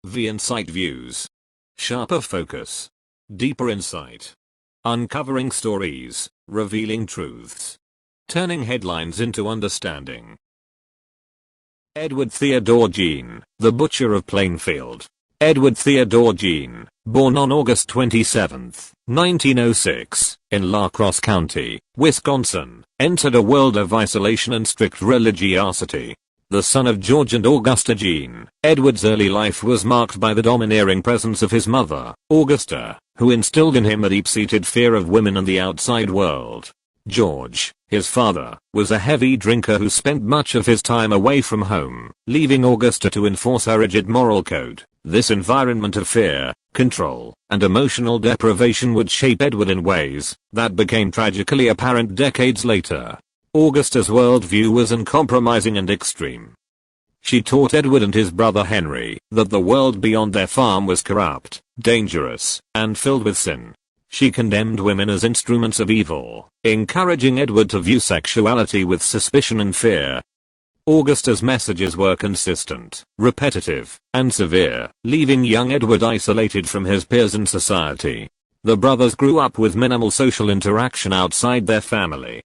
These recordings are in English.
V insight views. Sharper focus. Deeper insight. Uncovering stories, revealing truths. Turning headlines into understanding. Edward Theodore Gein, the Butcher of Plainfield. Edward Theodore Gein, born on August 27, 1906, in La Crosse County, Wisconsin, entered a world of isolation and strict religiosity. The son of George and Augusta Gein, Edward's early life was marked by the domineering presence of his mother, Augusta, who instilled in him a deep-seated fear of women and the outside world. George, his father, was a heavy drinker who spent much of his time away from home, leaving Augusta to enforce her rigid moral code. This environment of fear, control, and emotional deprivation would shape Edward in ways that became tragically apparent decades later. Augusta's worldview was uncompromising and extreme. She taught Edward and his brother Henry that the world beyond their farm was corrupt, dangerous, and filled with sin. She condemned women as instruments of evil, encouraging Edward to view sexuality with suspicion and fear. Augusta's messages were consistent, repetitive, and severe, leaving young Edward isolated from his peers in society. The brothers grew up with minimal social interaction outside their family.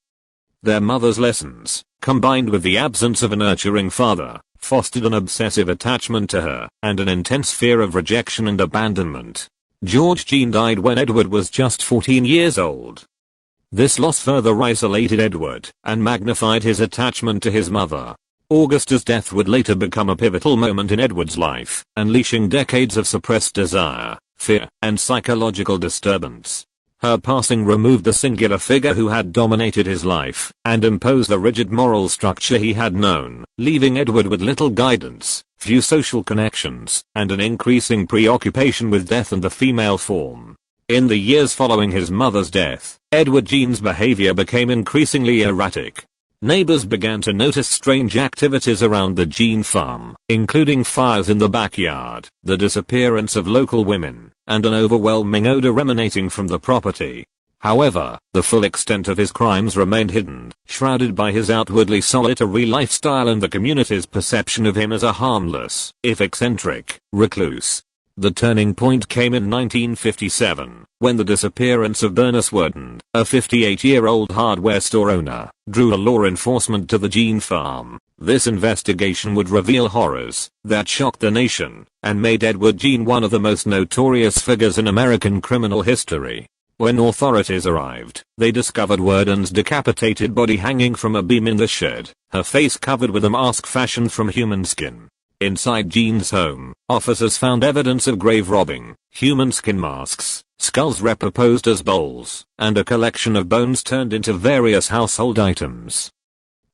Their mother's lessons, combined with the absence of a nurturing father, fostered an obsessive attachment to her, and an intense fear of rejection and abandonment. George Gein died when Edward was just 14 years old. This loss further isolated Edward, and magnified his attachment to his mother. Augusta's death would later become a pivotal moment in Edward's life, unleashing decades of suppressed desire, fear, and psychological disturbance. Her passing removed the singular figure who had dominated his life, and imposed the rigid moral structure he had known, leaving Edward with little guidance, few social connections, and an increasing preoccupation with death and the female form. In the years following his mother's death, Edward Gein's behavior became increasingly erratic. Neighbors began to notice strange activities around the Gein farm, including fires in the backyard, the disappearance of local women, and an overwhelming odor emanating from the property. However, the full extent of his crimes remained hidden, shrouded by his outwardly solitary lifestyle and the community's perception of him as a harmless, if eccentric, recluse. The turning point came in 1957, when the disappearance of Bernice Worden, a 58-year-old hardware store owner, drew law enforcement to the Gein farm. This investigation would reveal horrors that shocked the nation, and made Edward Gein one of the most notorious figures in American criminal history. When authorities arrived, they discovered Worden's decapitated body hanging from a beam in the shed, her face covered with a mask fashioned from human skin. Inside Gein's home, officers found evidence of grave robbing, human skin masks, skulls repurposed as bowls, and a collection of bones turned into various household items.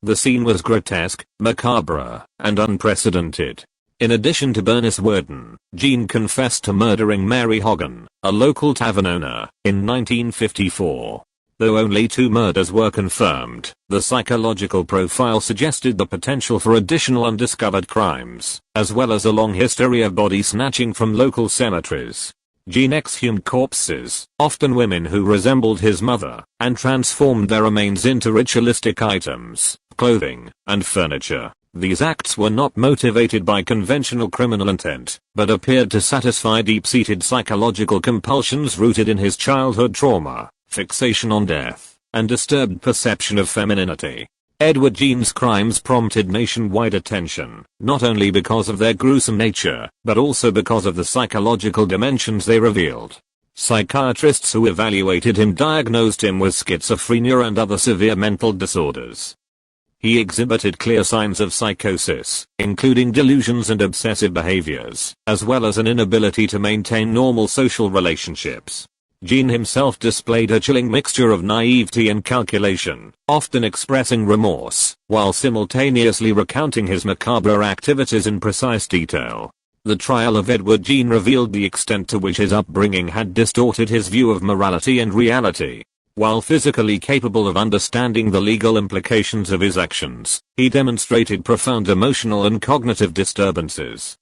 The scene was grotesque, macabre, and unprecedented. In addition to Bernice Worden, Gein confessed to murdering Mary Hogan, a local tavern owner, in 1954. Though only 2 murders were confirmed, the psychological profile suggested the potential for additional undiscovered crimes, as well as a long history of body snatching from local cemeteries. Gein exhumed corpses, often women who resembled his mother, and transformed their remains into ritualistic items, clothing, and furniture. These acts were not motivated by conventional criminal intent, but appeared to satisfy deep-seated psychological compulsions rooted in his childhood trauma, fixation on death, and disturbed perception of femininity. Edward Gein's crimes prompted nationwide attention, not only because of their gruesome nature, but also because of the psychological dimensions they revealed. Psychiatrists who evaluated him diagnosed him with schizophrenia and other severe mental disorders. He exhibited clear signs of psychosis, including delusions and obsessive behaviors, as well as an inability to maintain normal social relationships. Gein himself displayed a chilling mixture of naivety and calculation, often expressing remorse, while simultaneously recounting his macabre activities in precise detail. The trial of Edward Gein revealed the extent to which his upbringing had distorted his view of morality and reality. While physically capable of understanding the legal implications of his actions, he demonstrated profound emotional and cognitive disturbances.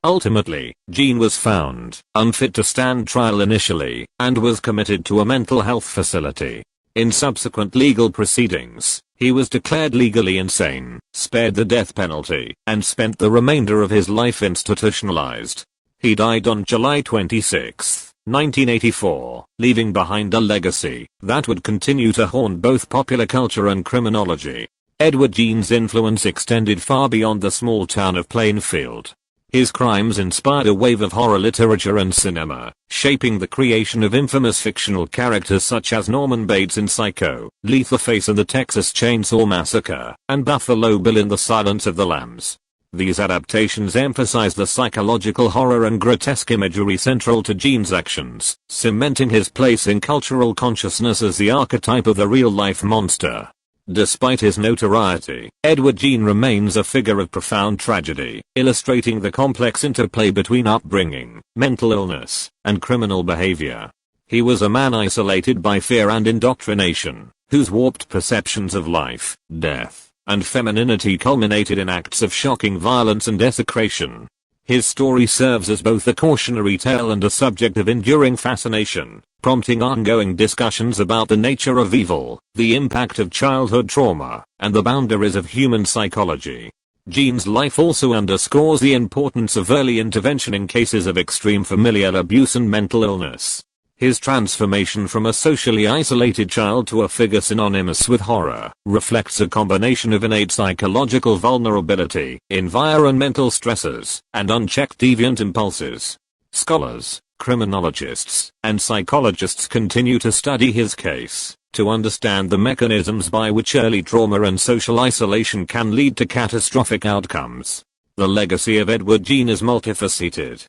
Ultimately, Gein was found unfit to stand trial initially, and was committed to a mental health facility. In subsequent legal proceedings, he was declared legally insane, spared the death penalty, and spent the remainder of his life institutionalized. He died on July 26, 1984, leaving behind a legacy that would continue to haunt both popular culture and criminology. Edward Gein's influence extended far beyond the small town of Plainfield. His crimes inspired a wave of horror literature and cinema, shaping the creation of infamous fictional characters such as Norman Bates in Psycho, Leatherface in the Texas Chainsaw Massacre, and Buffalo Bill in The Silence of the Lambs. These adaptations emphasize the psychological horror and grotesque imagery central to Gein's actions, cementing his place in cultural consciousness as the archetype of the real-life monster. Despite his notoriety, Edward Gein remains a figure of profound tragedy, illustrating the complex interplay between upbringing, mental illness, and criminal behavior. He was a man isolated by fear and indoctrination, whose warped perceptions of life, death, and femininity culminated in acts of shocking violence and desecration. His story serves as both a cautionary tale and a subject of enduring fascination, prompting ongoing discussions about the nature of evil, the impact of childhood trauma, and the boundaries of human psychology. Gein's life also underscores the importance of early intervention in cases of extreme familial abuse and mental illness. His transformation from a socially isolated child to a figure synonymous with horror reflects a combination of innate psychological vulnerability, environmental stressors, and unchecked deviant impulses. Scholars, criminologists, and psychologists continue to study his case to understand the mechanisms by which early trauma and social isolation can lead to catastrophic outcomes. The legacy of Edward Gein is multifaceted.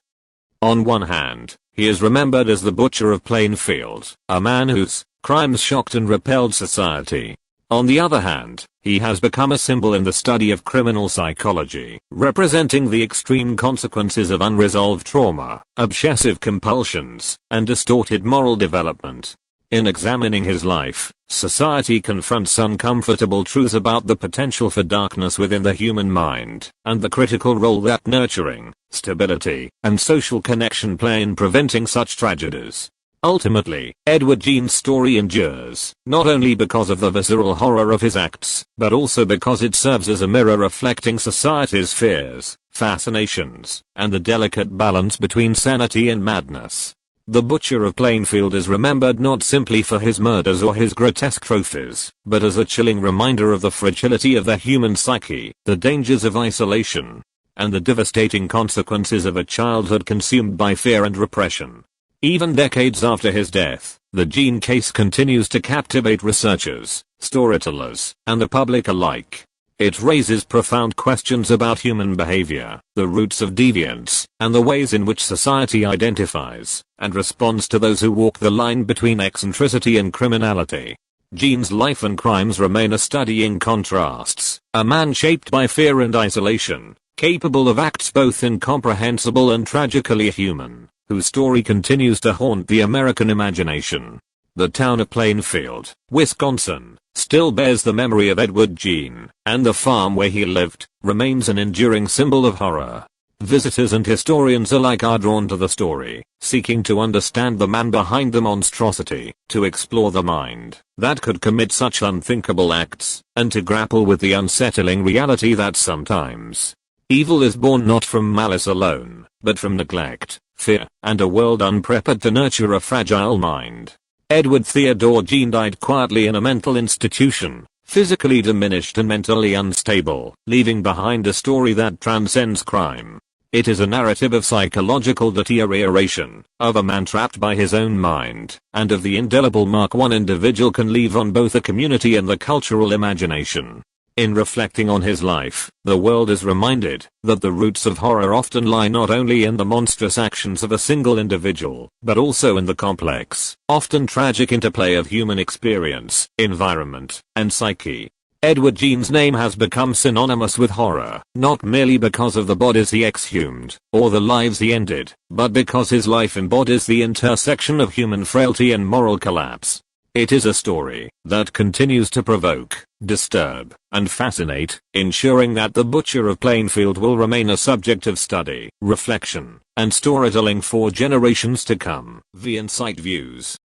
On one hand, he is remembered as the Butcher of Plainfield, a man whose crimes shocked and repelled society. On the other hand, he has become a symbol in the study of criminal psychology, representing the extreme consequences of unresolved trauma, obsessive compulsions, and distorted moral development. In examining his life, society confronts uncomfortable truths about the potential for darkness within the human mind, and the critical role that nurturing, stability, and social connection play in preventing such tragedies. Ultimately, Edward Gein's story endures, not only because of the visceral horror of his acts, but also because it serves as a mirror reflecting society's fears, fascinations, and the delicate balance between sanity and madness. The Butcher of Plainfield is remembered not simply for his murders or his grotesque trophies, but as a chilling reminder of the fragility of the human psyche, the dangers of isolation, and the devastating consequences of a childhood consumed by fear and repression. Even decades after his death, the Gein case continues to captivate researchers, storytellers, and the public alike. It raises profound questions about human behavior, the roots of deviance, and the ways in which society identifies and responds to those who walk the line between eccentricity and criminality. Gein's life and crimes remain a study in contrasts, a man shaped by fear and isolation, capable of acts both incomprehensible and tragically human, whose story continues to haunt the American imagination. The town of Plainfield, Wisconsin, still bears the memory of Edward Gein, and the farm where he lived remains an enduring symbol of horror. Visitors and historians alike are drawn to the story, seeking to understand the man behind the monstrosity, to explore the mind that could commit such unthinkable acts, and to grapple with the unsettling reality that sometimes evil is born not from malice alone, but from neglect, fear, and a world unprepared to nurture a fragile mind. Edward Theodore Gein died quietly in a mental institution, physically diminished and mentally unstable, leaving behind a story that transcends crime. It is a narrative of psychological deterioration, of a man trapped by his own mind, and of the indelible mark one individual can leave on both a community and the cultural imagination. In reflecting on his life, the world is reminded that the roots of horror often lie not only in the monstrous actions of a single individual, but also in the complex, often tragic interplay of human experience, environment, and psyche. Edward Gein's name has become synonymous with horror, not merely because of the bodies he exhumed, or the lives he ended, but because his life embodies the intersection of human frailty and moral collapse. It is a story that continues to provoke, disturb, and fascinate, ensuring that the Butcher of Plainfield will remain a subject of study, reflection, and storytelling for generations to come. The Insight Views.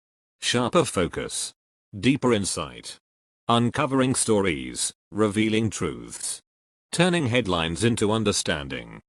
Sharper focus. Deeper insight. Uncovering stories, revealing truths. Turning headlines into understanding.